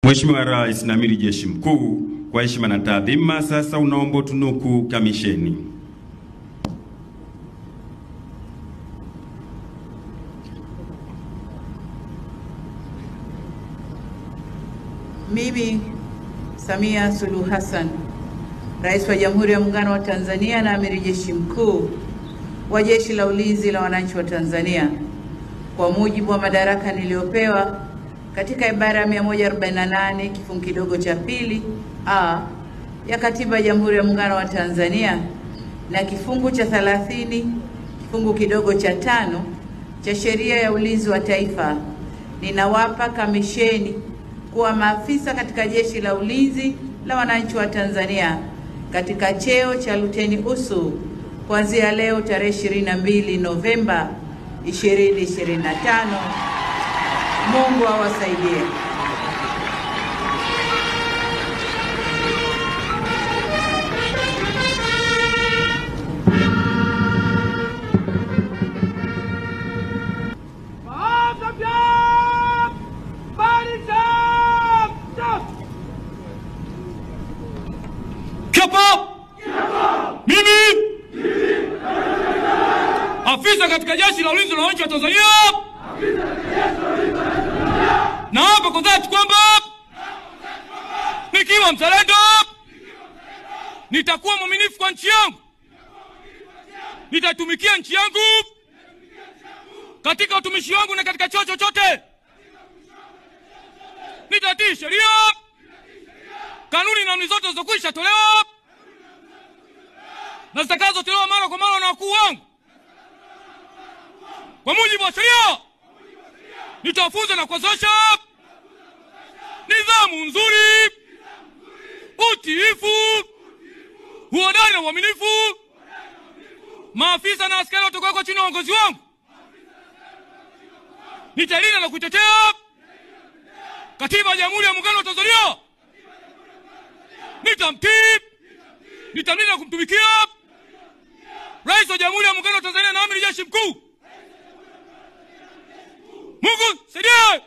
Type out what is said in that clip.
Mheshimiwa Rais na Amiri Jeshi Mkuu, kwa heshima na taadhima, sasa unaomba utunuku kamisheni. Mimi Samia Suluhu Hassan, Rais wa Jamhuri ya Muungano wa Tanzania na Amiri Jeshi Mkuu wa Jeshi la Ulinzi la Wananchi wa Tanzania, kwa mujibu wa madaraka niliyopewa katika ibara ya 148 kifungu kidogo cha pili a ya Katiba ya Jamhuri ya Muungano wa Tanzania na kifungu cha 30 kifungu kidogo cha 5 cha Sheria ya Ulinzi wa Taifa, ninawapa kamisheni kuwa maafisa katika Jeshi la Ulinzi la Wananchi wa Tanzania katika cheo cha Luteni Usu kuanzia leo tarehe 22 Novemba 2025. Mungu awasaidie. Mimi afisa katika Jeshi la Ulinzi la Wananchi wa Tanzania na hapa kwa dhati kwamba nikiwa mzalendo nitakuwa mwaminifu kwa nchi yangu, nitatumikia nchi yangu katika utumishi wangu na katika chuo chochote, nitatii sheria, kanuni na amri zote zilizokwisha tolewa na zitakazotolewa mara kwa mara na wakuu wangu kwa mujibu wa sheria. Nitawafunza na kuwazosha nidhamu nzuri, utiifu, uhodari na uaminifu maafisa na askari watakaokuwa chini ya uongozi wangu. Nitalinda na kuitetea Katiba ya Jamhuri ya Muungano wa Tanzania. Nitamtii, nitamlinda na kumtumikia Rais wa Jamhuri ya Muungano wa Tanzania na Amiri Jeshi Mkuu. Mungu saidie.